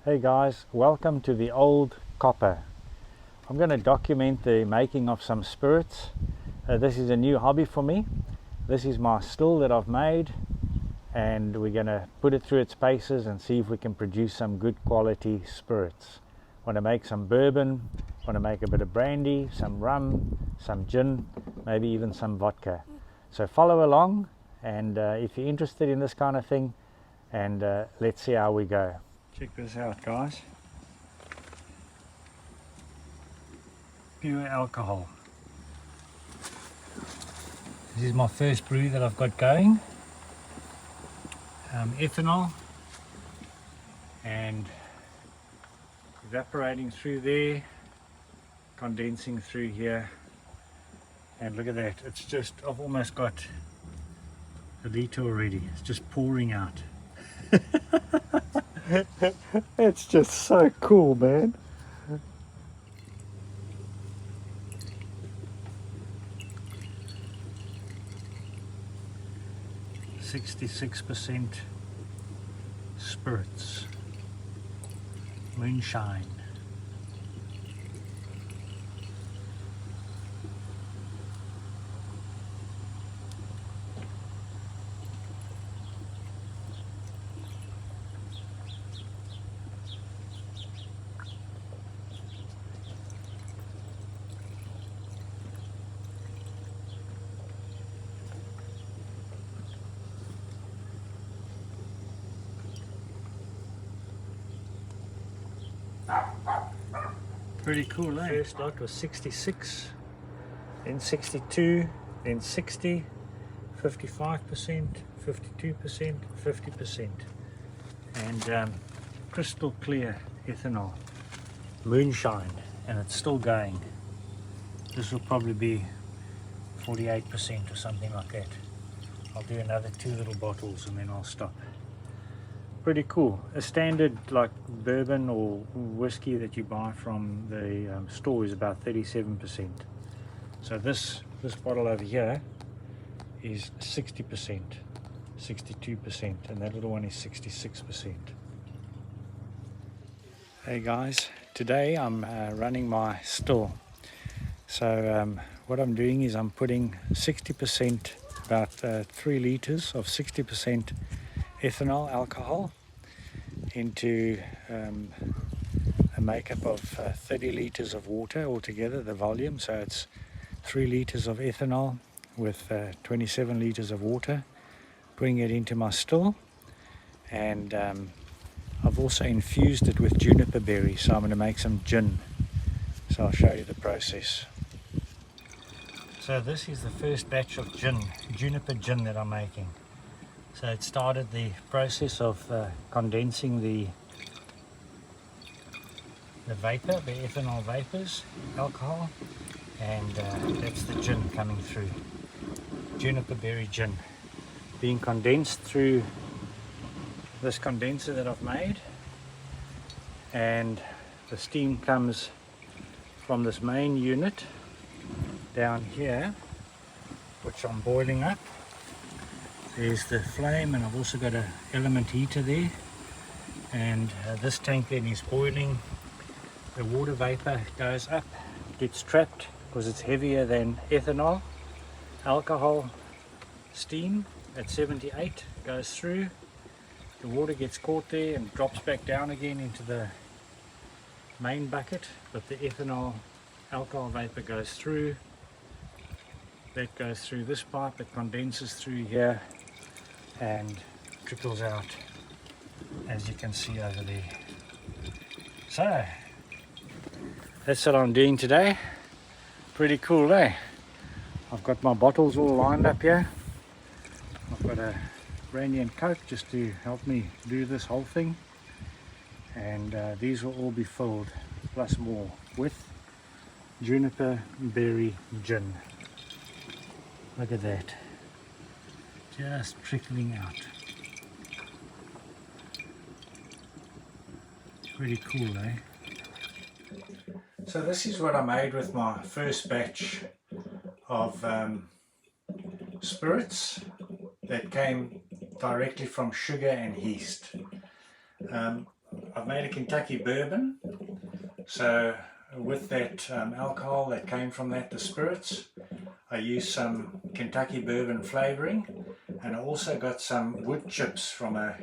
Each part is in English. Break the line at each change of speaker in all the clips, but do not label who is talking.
Hey guys, welcome to the Old Copper. I'm going to document the making of some spirits. This is a new hobby for me. This is my still that I've made, and we're going to put it through its paces and see if we can produce some good quality spirits. Want to make some bourbon, want to make a bit of brandy, some rum, some gin, maybe even some vodka. So follow along, and if you're interested in this kind of thing, and let's see how we go. Check this out, guys. Pure alcohol. This is my first brew that I've got going. Ethanol and evaporating through there, condensing through here, and look at that. It's just, I've almost got a litre already. It's just pouring out. It's just so cool, man. .66% spirits, moonshine. Pretty cool, eh? First lot was 66, then 62, then 60, 55%, 52%, 50%, and crystal clear ethanol, moonshine, and it's still going. This will probably be 48% or something like that. I'll do another 2 little bottles and then I'll stop. Pretty cool. A standard like bourbon or whiskey that you buy from the store is about 37%. So this bottle over here is 60%, 62%, and that little one is 66%. Hey guys, today I'm running my still. So what I'm doing is I'm putting 60%, about 3 liters of 60% ethanol alcohol into a makeup of 30 liters of water altogether, the volume. So it's 3 liters of ethanol with 27 liters of water, putting it into my still, and I've also infused it with juniper berry, so I'm going to make some gin. So I'll show you the process. So this is the first batch of gin, juniper gin that I'm making. So it started the process of condensing the vapor, the ethanol vapors, alcohol, and that's the gin coming through. Juniper berry gin being condensed through this condenser that I've made, and the steam comes from this main unit down here, which I'm boiling up. There's the flame, and I've also got an element heater there, and this tank then is boiling. The water vapor goes up, gets trapped because it's heavier than ethanol. Alcohol steam at 78 goes through. The water gets caught there and drops back down again into the main bucket, but the ethanol alcohol vapor goes through. That goes through this pipe, it condenses through here and trickles out, as you can see over there. So that's what I'm doing today. Pretty cool, eh? I've got my bottles all lined up here. I've got a brandy and coke just to help me do this whole thing, and these will all be filled plus more with juniper berry gin. Look at that, just trickling out. Pretty cool, eh? So this is what I made with my first batch of spirits that came directly from sugar and yeast. I I've made a Kentucky bourbon. So with that alcohol that came from that, the spirits, I used some Kentucky bourbon flavoring, and I also got some wood chips from a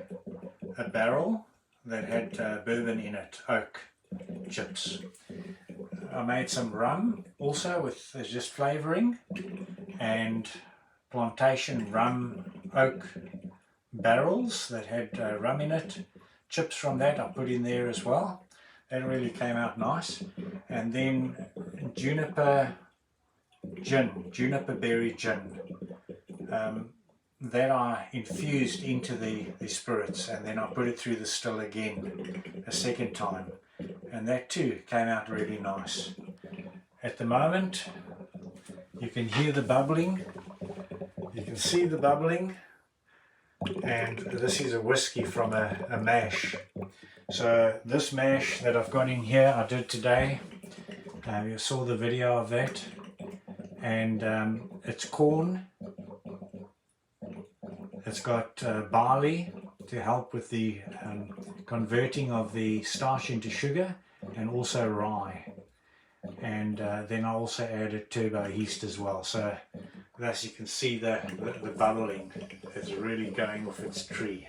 barrel that had bourbon in it, oak chips. I made some rum also with just flavoring, and plantation rum oak barrels that had rum in it. Chips from that I put in there as well. That really came out nice. And then juniper berry gin. That I infused into the spirits, and then I put it through the still again a second time. And that too came out really nice. At the moment, you can hear the bubbling. You can see the bubbling. And this is a whiskey from a mash. So this mash that I've got in here I did today. You saw the video of that, and it's corn. It's got barley to help with the converting of the starch into sugar, and also rye. And then I also added turbo yeast as well. So as you can see, the bubbling is really going off its tree.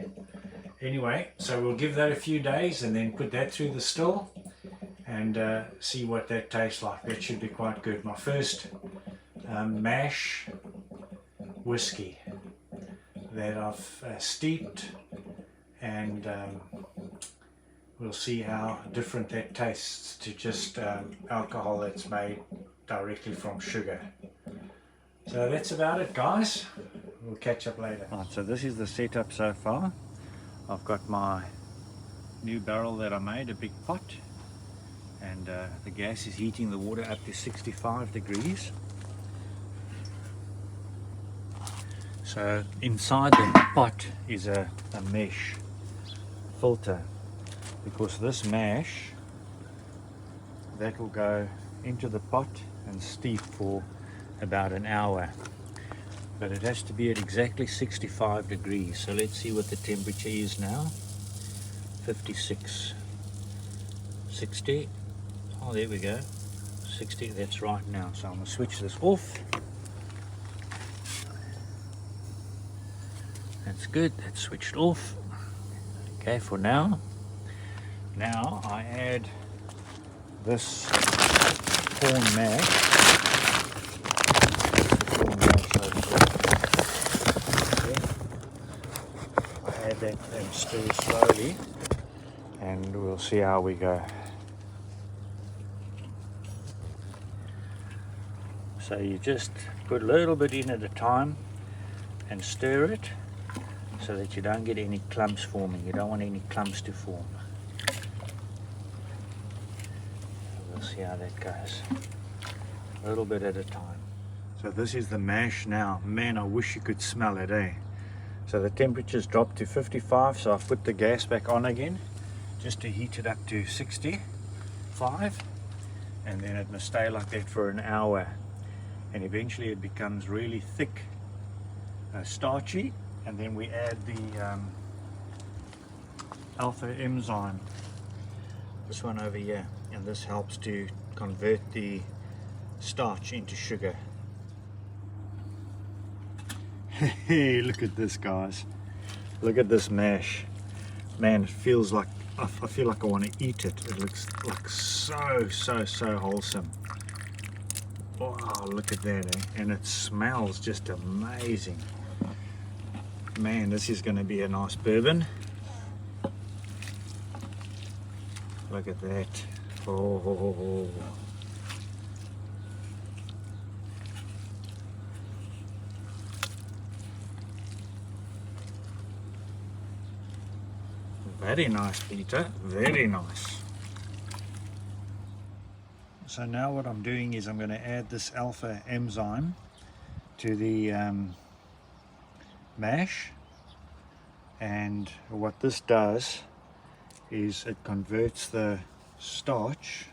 Anyway, so we'll give that a few days and then put that through the still and see what that tastes like. That should be quite good. My first mash whiskey that I've steeped, and we'll see how different that tastes to just alcohol that's made directly from sugar. So that's about it, guys. We'll catch up later. Right, so this is the setup so far. I've got my new barrel that I made, a big pot, and the gas is heating the water up to 65 degrees. So inside the pot is a mesh filter, because this mash, that will go into the pot and steep for about an hour, but it has to be at exactly 65 degrees. So let's see what the temperature is now. 56, 60, oh there we go, 60, that's right now. So I'm going to switch this off. That's good, that's switched off. Okay, for now. Now I add this corn mash. I add that and stir slowly, and we'll see how we go. So you just put a little bit in at a time and stir it, so that you don't get any clumps forming. You don't want any clumps to form. We'll see how that goes. A little bit at a time. So this is the mash now. Man, I wish you could smell it, eh? So the temperature's dropped to 55, so I've put the gas back on again, just to heat it up to 65, and then it must stay like that for an hour, and eventually it becomes really thick, starchy. And then we add the alpha enzyme, this one over here, and this helps to convert the starch into sugar. Hey, look at this, guys. Look at this mash. Man, it feels like, I feel like I want to eat it. It looks like so wholesome. Wow, look at that, eh? And it smells just amazing. Man, this is going to be a nice bourbon. Look at that. Oh. Very nice, Peter. Very nice. So now what I'm doing is I'm going to add this alpha enzyme to the mash, and what this does is it converts the starch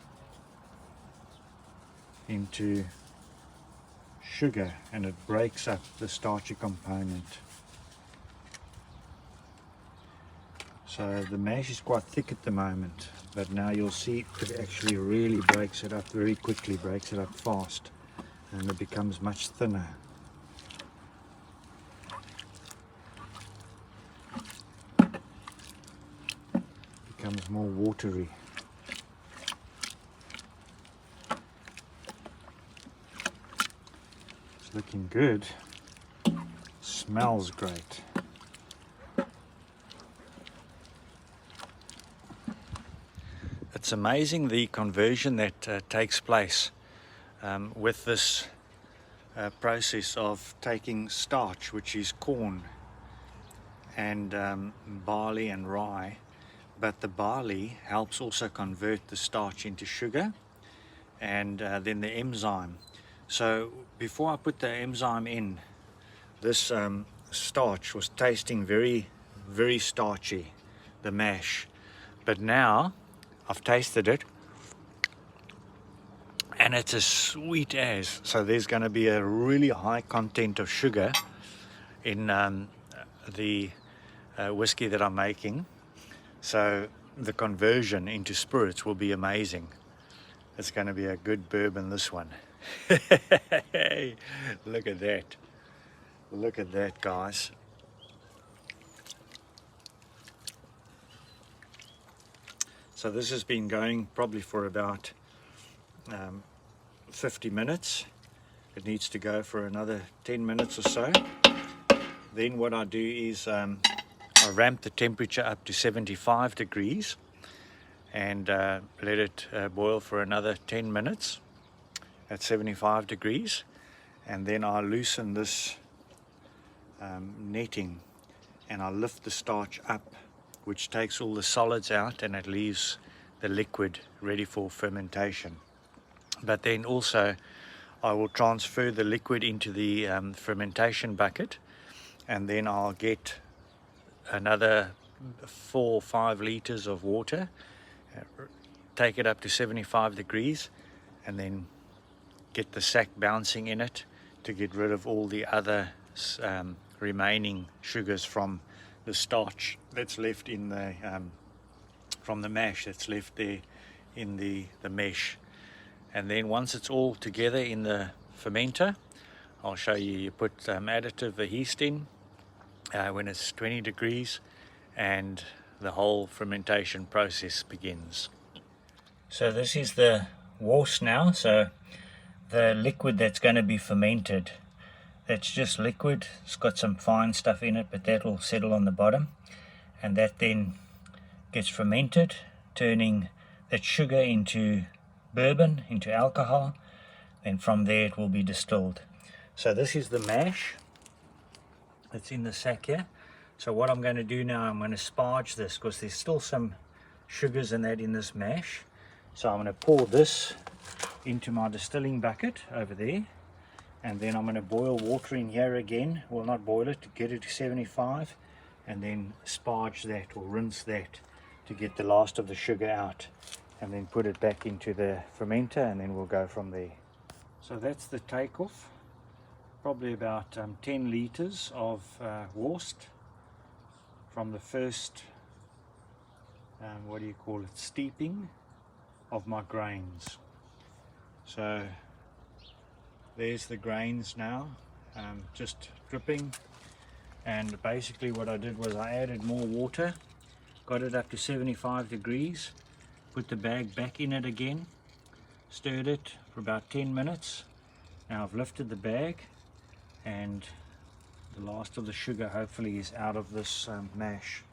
into sugar, and it breaks up the starchy component. So the mash is quite thick at the moment, but now you'll see it actually really breaks it up very quickly, breaks it up fast, and it becomes much thinner. Becomes more watery. It's looking good. Smells great. It's amazing the conversion that takes place with this process of taking starch, which is corn and barley and rye, but the barley helps also convert the starch into sugar and then the enzyme. So before I put the enzyme in, this starch was tasting very, very starchy, the mash, but now I've tasted it and it's as sweet as. So there's going to be a really high content of sugar in the whiskey that I'm making. So the conversion into spirits will be amazing. It's going to be a good bourbon, this one. Look at that. Look at that, guys. So this has been going probably for about 50 minutes. It needs to go for another 10 minutes or so. Then what I do is I ramp the temperature up to 75 degrees and let it boil for another 10 minutes at 75 degrees, and then I loosen this netting and I lift the starch up, which takes all the solids out and it leaves the liquid ready for fermentation. But then also I will transfer the liquid into the fermentation bucket, and then I'll get another 4 or 5 liters of water, take it up to 75 degrees, and then get the sack bouncing in it to get rid of all the other remaining sugars from the starch that's left in the from the mash that's left there in the mesh. And then once it's all together in the fermenter, I'll show you, you put additive yeast in when it's 20 degrees, and the whole fermentation process begins. So this is the wort now, so the liquid that's going to be fermented, that's just liquid. It's got some fine stuff in it, but that will settle on the bottom, and that then gets fermented, turning that sugar into bourbon, into alcohol. Then from there it will be distilled. So this is the mash that's in the sack here. So what I'm going to do now, I'm going to sparge this because there's still some sugars and that in this mash. So I'm going to pour this into my distilling bucket over there, and then I'm going to boil water in here again. Well, not boil it, to get it to 75, and then sparge that or rinse that to get the last of the sugar out, and then put it back into the fermenter, and then we'll go from there. So that's the takeoff. Probably about 10 liters of wort from the first what do you call it, steeping of my grains. So there's the grains now, just dripping, and basically what I did was I added more water, got it up to 75 degrees, put the bag back in it again, stirred it for about 10 minutes. Now I've lifted the bag, and the last of the sugar hopefully is out of this mash.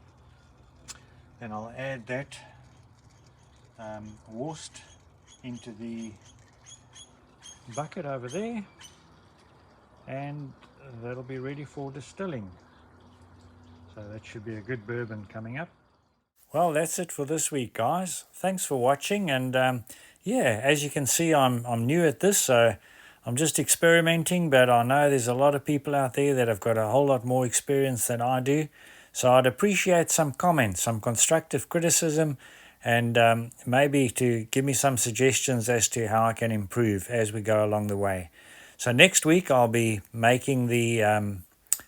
Then I'll add that wort into the bucket over there, and that'll be ready for distilling. So that should be a good bourbon coming up. Well, that's it for this week, guys. Thanks for watching, and yeah, as you can see, I'm new at this, so I'm just experimenting, but I know there's a lot of people out there that have got a whole lot more experience than I do. So I'd appreciate some comments, some constructive criticism, and maybe to give me some suggestions as to how I can improve as we go along the way. So next week I'll be making the,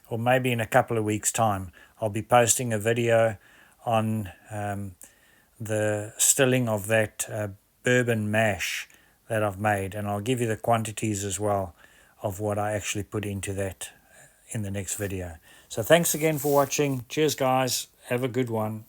or maybe in a couple of weeks' time, I'll be posting a video on the stilling of that bourbon mash that I've made, and I'll give you the quantities as well of what I actually put into that in the next video. So thanks again for watching. Cheers guys, have a good one.